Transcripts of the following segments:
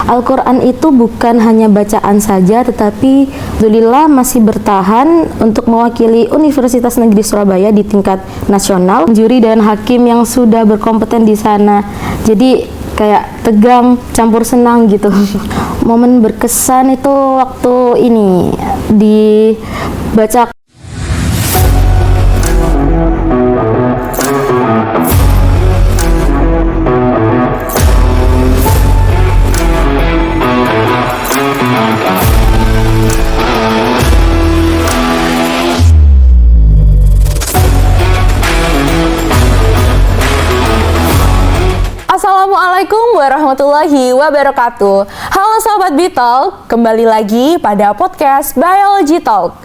Al-Quran itu bukan hanya bacaan saja, tetapi alhamdulillah masih bertahan untuk mewakili Universitas Negeri Surabaya di tingkat nasional, juri dan hakim yang sudah berkompeten di sana. Jadi kayak tegang campur senang gitu. Momen berkesan itu waktu ini dibaca. Assalamualaikum warahmatullahi wabarakatuh. Halo Sobat Bitalk, kembali lagi pada podcast Biology Talk.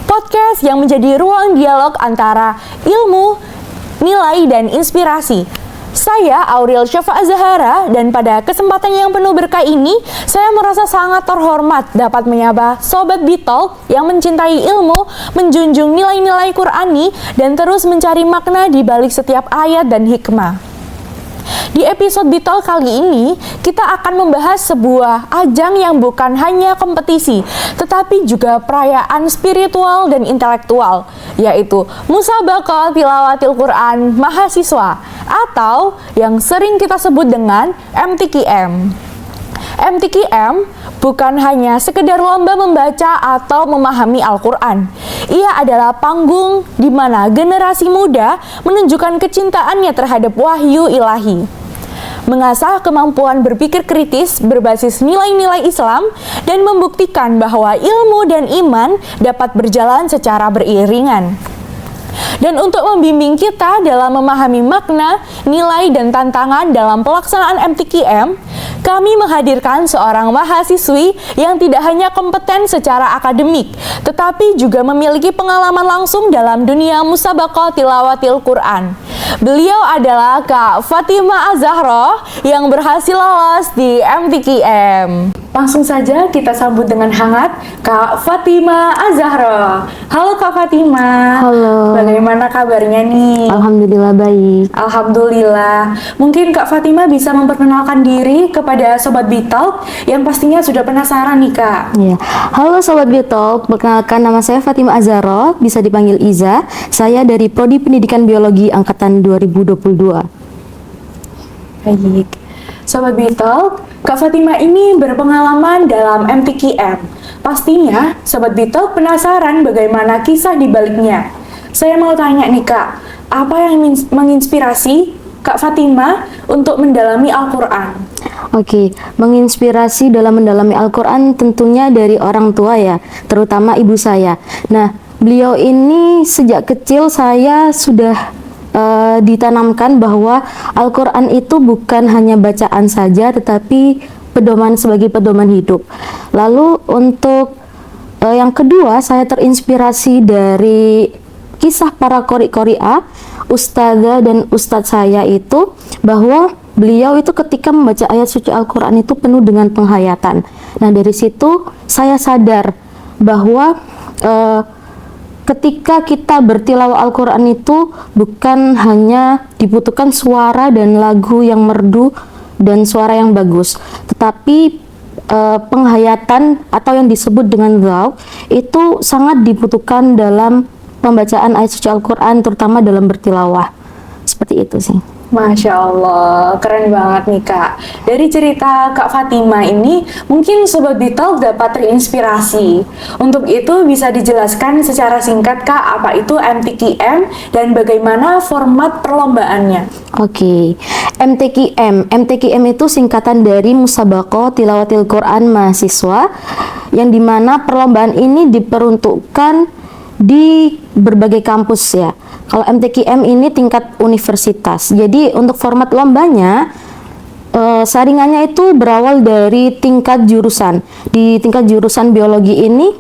Podcast yang menjadi ruang dialog antara ilmu, nilai, dan inspirasi. Saya Aurel Syafa Zahara, dan pada kesempatan yang penuh berkah ini, saya merasa sangat terhormat dapat menyapa Sobat Bitalk yang mencintai ilmu, menjunjung nilai-nilai Qur'ani, dan terus mencari makna di balik setiap ayat dan hikmah. Di episode Bitalk kali ini, kita akan membahas sebuah ajang yang bukan hanya kompetisi, tetapi juga perayaan spiritual dan intelektual, yaitu Musabaqah Tilawatil Quran Mahasiswa, atau yang sering kita sebut dengan MTQM. MTQM bukan hanya sekedar lomba membaca atau memahami Al-Quran. Ia adalah panggung di mana generasi muda menunjukkan kecintaannya terhadap wahyu ilahi, mengasah kemampuan berpikir kritis berbasis nilai-nilai Islam, dan membuktikan bahwa ilmu dan iman dapat berjalan secara beriringan. Dan untuk membimbing kita dalam memahami makna, nilai, dan tantangan dalam pelaksanaan MTQM, kami menghadirkan seorang mahasiswi yang tidak hanya kompeten secara akademik, tetapi juga memiliki pengalaman langsung dalam dunia Musabaqah Tilawatil Quran. Beliau adalah Kak Fatima Az-Zahra yang berhasil lolos di MTQM. Langsung saja kita sambut dengan hangat Kak Fatima Az-Zahra. Halo Kak Fatima. Halo. Bagaimana kabarnya nih? Alhamdulillah baik. Alhamdulillah. Mungkin Kak Fatima bisa memperkenalkan diri kepada Sobat Bitalk yang pastinya sudah penasaran nih Kak. Ya. Halo Sobat Bitalk, perkenalkan nama saya Fatima Az-Zahra, bisa dipanggil Iza. Saya dari Prodi Pendidikan Biologi Angkatan 2022. Baik. Sobat Bitalk, Kak Fatima ini berpengalaman dalam MTQM. Pastinya Sobat Bitalk penasaran bagaimana kisah di baliknya. Saya mau tanya nih Kak, apa yang menginspirasi Kak Fatima untuk mendalami Al-Quran? Oke, menginspirasi dalam mendalami Al-Quran tentunya dari orang tua ya, terutama ibu saya. Nah, beliau ini sejak kecil saya sudah ditanamkan bahwa Al-Quran itu bukan hanya bacaan saja, tetapi pedoman sebagai pedoman hidup. Lalu untuk yang kedua, saya terinspirasi dari kisah para qori-qori'ah, ustazah dan ustadz saya itu, bahwa beliau itu ketika membaca ayat suci Al-Quran itu penuh dengan penghayatan. Nah, dari situ saya sadar bahwa ketika kita bertilawah Al-Quran itu bukan hanya dibutuhkan suara dan lagu yang merdu dan suara yang bagus, tetapi penghayatan atau yang disebut dengan dzauq itu sangat dibutuhkan dalam pembacaan ayat suci Al-Quran, terutama dalam bertilawah. Seperti itu sih. Masya Allah, keren banget nih Kak. Dari cerita Kak Fatima ini, mungkin Sobat Bitalk dapat terinspirasi. Untuk itu bisa dijelaskan secara singkat Kak, apa itu MTQM dan bagaimana format perlombaannya? Oke, MTQM itu singkatan dari Musabaqah Tilawatil Quran Mahasiswa, yang dimana perlombaan ini diperuntukkan di berbagai kampus ya. Kalau MTQM ini tingkat universitas. Jadi untuk format lombanya, saringannya itu berawal dari tingkat jurusan. Di tingkat jurusan biologi ini,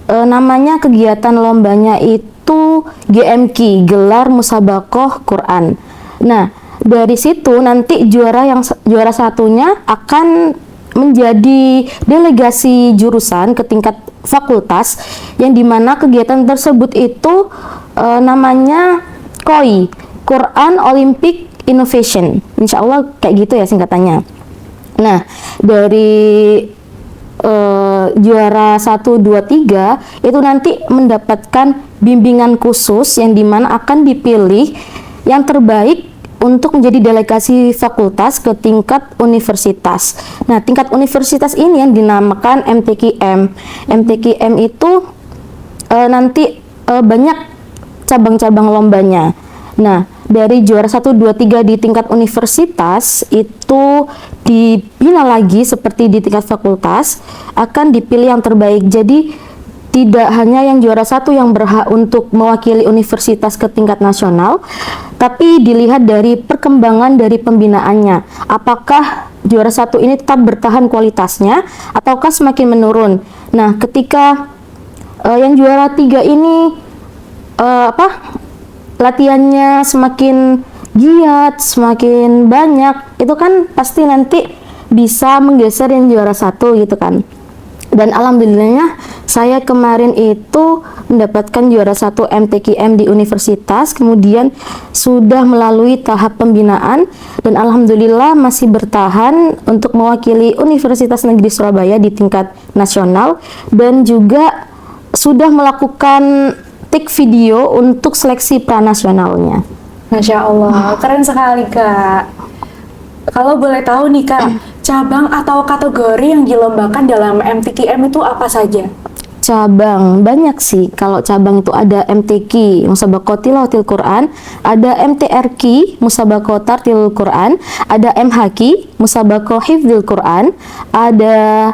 namanya kegiatan lombanya itu GMQ, Gelar Musabaqah Quran. Nah, dari situ nanti juara satunya akan menjadi delegasi jurusan ke tingkat fakultas, yang dimana kegiatan tersebut itu namanya KOI, Quran Olympic Innovation. Insya Allah kayak gitu ya singkatannya. Nah, dari juara 1, 2, 3 itu nanti mendapatkan bimbingan khusus yang dimana akan dipilih yang terbaik untuk menjadi delegasi fakultas ke tingkat universitas. Nah, tingkat universitas ini yang dinamakan MTQM. MTQM itu nanti banyak cabang-cabang lombanya. Nah, dari juara 1, 2, 3 di tingkat universitas itu dibina lagi seperti di tingkat fakultas, akan dipilih yang terbaik. Jadi tidak hanya yang juara 1 yang berhak untuk mewakili universitas ke tingkat nasional, tapi dilihat dari perkembangan dari pembinaannya. Apakah juara 1 ini tetap bertahan kualitasnya ataukah semakin menurun. Nah, ketika yang juara 3 ini latihannya semakin giat, semakin banyak, itu kan pasti nanti bisa menggeser yang juara 1 gitu kan. Dan alhamdulillahnya saya kemarin itu mendapatkan juara 1 MTQM di universitas, kemudian sudah melalui tahap pembinaan dan alhamdulillah masih bertahan untuk mewakili Universitas Negeri Surabaya di tingkat nasional, dan juga sudah melakukan take video untuk seleksi pranasionalnya. Masya Allah, keren sekali Kak. Kalau boleh tahu nih Kak, cabang atau kategori yang dilombakan dalam MTQM itu apa saja? Cabang banyak sih. Kalau cabang itu ada MTQ Musabaqah Tilawatil Quran, ada MTRQ Musabaqah Tartilul Quran, ada MHQ Musabaqah Hifdzil Quran, ada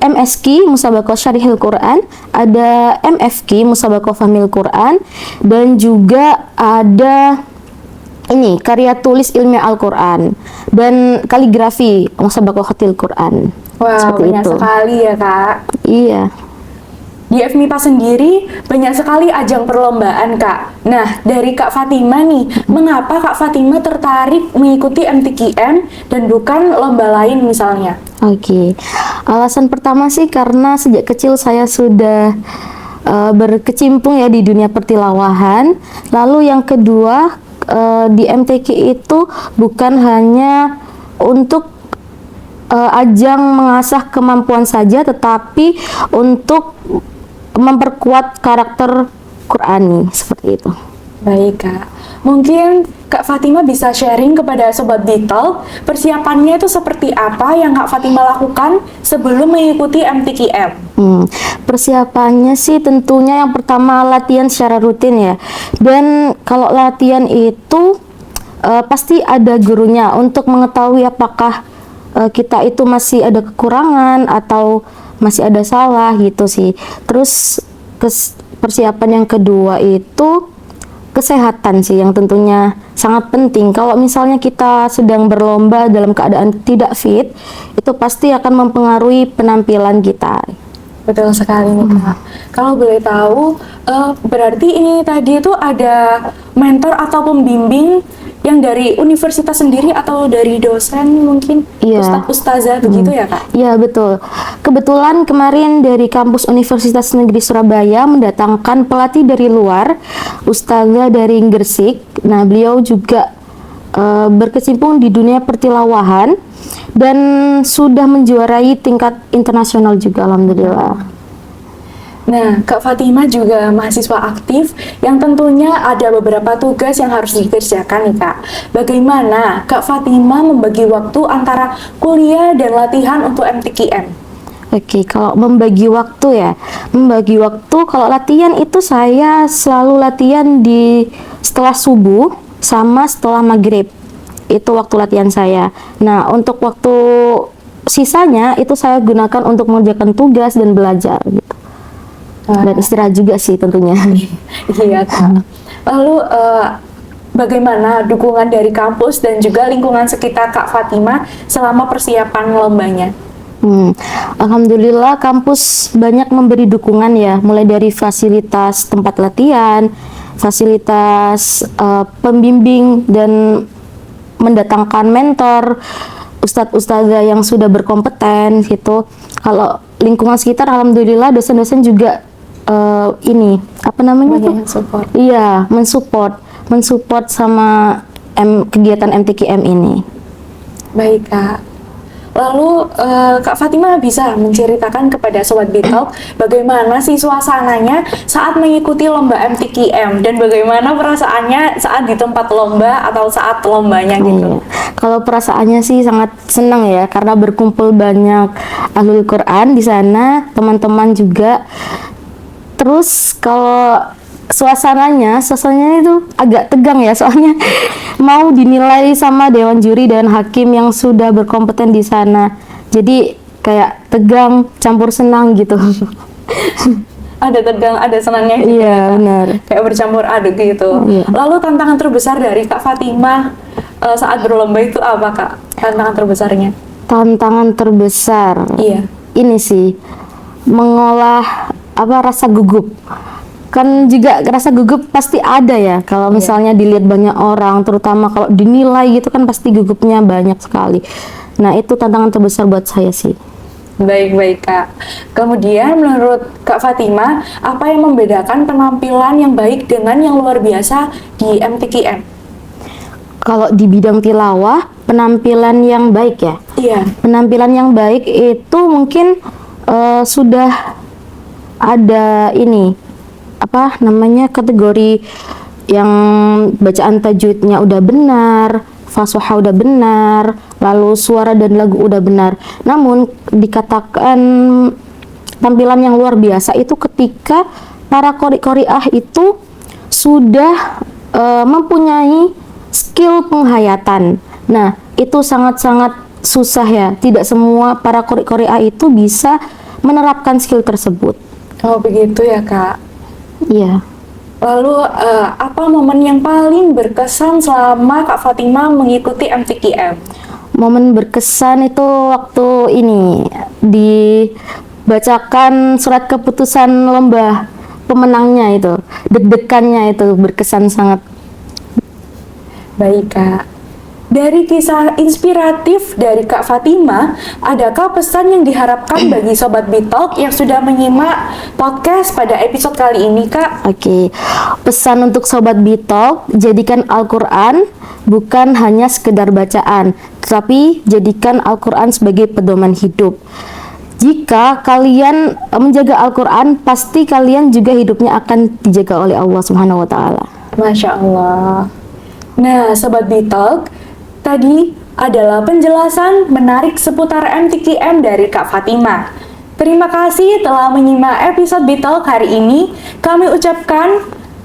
MSQ Musabaqah Syarihil Quran, ada MFQ Musabaqah Fahmil Quran, dan juga ada ini karya tulis ilmiah Al-Quran dan kaligrafi Musabaqah Khatil Quran. Wow, seperti banyak itu. sekali ya Kak. Iya. Di FMIPA sendiri banyak sekali ajang perlombaan Kak. Nah, dari Kak Fatima nih, mengapa Kak Fatima tertarik mengikuti MTQM dan bukan lomba lain misalnya? Oke. Alasan pertama sih karena sejak kecil saya sudah berkecimpung ya di dunia pertilawahan. Lalu yang kedua, di MTQ itu bukan hanya untuk ajang mengasah kemampuan saja, tetapi untuk memperkuat karakter Qurani, seperti itu. Baik Kak, mungkin Kak Fatima bisa sharing kepada Sobat Ditalk persiapannya itu seperti apa yang Kak Fatima lakukan sebelum mengikuti MTQM? Persiapannya sih tentunya yang pertama latihan secara rutin ya. Dan kalau latihan itu pasti ada gurunya untuk mengetahui apakah kita itu masih ada kekurangan atau masih ada salah gitu sih. Terus persiapan yang kedua itu kesehatan sih yang tentunya sangat penting. Kalau misalnya kita sedang berlomba dalam keadaan tidak fit, itu pasti akan mempengaruhi penampilan kita. Betul sekali nih Kak. Kalau boleh tahu, berarti ini tadi itu ada mentor atau pembimbing yang dari universitas sendiri atau dari dosen mungkin? Iya. Ustazah begitu ya Kak? Iya betul. Kebetulan kemarin dari kampus Universitas Negeri Surabaya mendatangkan pelatih dari luar, ustazah dari Gresik. Nah, beliau juga berkecimpung di dunia pertilawahan dan sudah menjuarai tingkat internasional juga, alhamdulillah. Nah, Kak Fatima juga mahasiswa aktif yang tentunya ada beberapa tugas yang harus dikerjakan nih Kak. Bagaimana Kak Fatima membagi waktu antara kuliah dan latihan untuk MTQM? Oke, kalau membagi waktu kalau latihan itu saya selalu latihan di setelah subuh sama setelah maghrib. Itu waktu latihan saya. Nah, untuk waktu sisanya itu saya gunakan untuk mengerjakan tugas dan belajar gitu. Dan istirahat juga sih tentunya. Iya Kak. Lalu bagaimana dukungan dari kampus dan juga lingkungan sekitar Kak Fatima selama persiapan lombanya? Alhamdulillah kampus banyak memberi dukungan ya, mulai dari fasilitas tempat latihan, fasilitas pembimbing dan mendatangkan mentor, ustadz-ustadzah yang sudah berkompeten gitu. Kalau lingkungan sekitar alhamdulillah dosen-dosen juga Support. Iya, mensupport sama kegiatan MTQM ini. Baik Kak. Lalu Kak Fatima bisa menceritakan kepada Sobat Bitalk bagaimana sih suasananya saat mengikuti lomba MTQM dan bagaimana perasaannya saat di tempat lomba atau saat lombanya gitu. Iya. Kalau perasaannya sih sangat senang ya, karena berkumpul banyak ahlul Quran di sana, teman-teman juga. Terus kalau suasananya itu agak tegang ya, soalnya mau dinilai sama dewan juri dan hakim yang sudah berkompeten di sana. Jadi kayak tegang campur senang gitu. Ada tegang, ada senangnya gitu. Iya, ya, Kak? benar. Kayak bercampur aduk gitu. Iya. Lalu tantangan terbesar dari Kak Fatima saat berlomba itu apa, Kak? Tantangan terbesarnya? Tantangan terbesar. Iya. Ini sih mengolah rasa gugup. Kan juga rasa gugup pasti ada ya kalau misalnya dilihat banyak orang, terutama kalau dinilai gitu kan pasti gugupnya banyak sekali. Nah, itu tantangan terbesar buat saya sih. Baik-baik, Kak. Kemudian menurut Kak Fatima, apa yang membedakan penampilan yang baik dengan yang luar biasa di MTQM? Kalau di bidang tilawah, penampilan yang baik ya. Iya. Penampilan yang baik itu mungkin sudah ada kategori yang bacaan tajwidnya udah benar, fashoha udah benar, lalu suara dan lagu udah benar. Namun dikatakan tampilan yang luar biasa itu ketika para qori-qori'ah itu sudah mempunyai skill penghayatan. Nah, itu sangat-sangat susah ya. Tidak semua para qori-qori'ah itu bisa menerapkan skill tersebut. Oh, begitu ya, Kak. Iya. Lalu apa momen yang paling berkesan selama Kak Fatima mengikuti MTQM? Momen berkesan itu waktu ini dibacakan surat keputusan lomba pemenangnya itu. Deg-degannya itu berkesan sangat. Baik, Kak. Dari kisah inspiratif dari Kak Fatima, adakah pesan yang diharapkan bagi Sobat Bitalk yang sudah menyimak podcast pada episode kali ini, Kak? Oke. Pesan untuk Sobat Bitalk, jadikan Al-Quran bukan hanya sekedar bacaan, tetapi jadikan Al-Quran sebagai pedoman hidup. Jika kalian menjaga Al-Quran, pasti kalian juga hidupnya akan dijaga oleh Allah Subhanahu wa Ta'ala. Masya Allah. Nah, Sobat Bitalk, tadi adalah penjelasan menarik seputar MTQM dari Kak Fatima. Terima kasih telah menyimak episode Bitalk hari ini. Kami ucapkan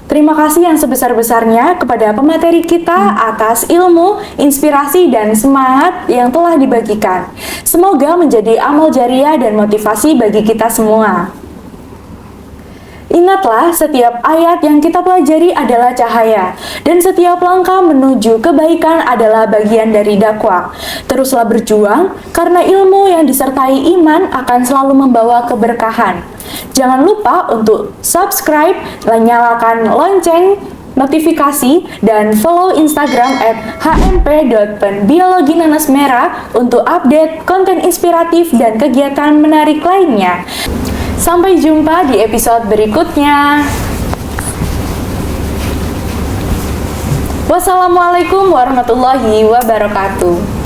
terima kasih yang sebesar-besarnya kepada pemateri kita atas ilmu, inspirasi, dan semangat yang telah dibagikan. Semoga menjadi amal jariah dan motivasi bagi kita semua. Ingatlah, setiap ayat yang kita pelajari adalah cahaya, dan setiap langkah menuju kebaikan adalah bagian dari dakwah. Teruslah berjuang, karena ilmu yang disertai iman akan selalu membawa keberkahan. Jangan lupa untuk subscribe, nyalakan lonceng, notifikasi, dan follow Instagram @hmp.penbiologinanasmerah untuk update konten inspiratif dan kegiatan menarik lainnya. Sampai jumpa di episode berikutnya. Wassalamualaikum warahmatullahi wabarakatuh.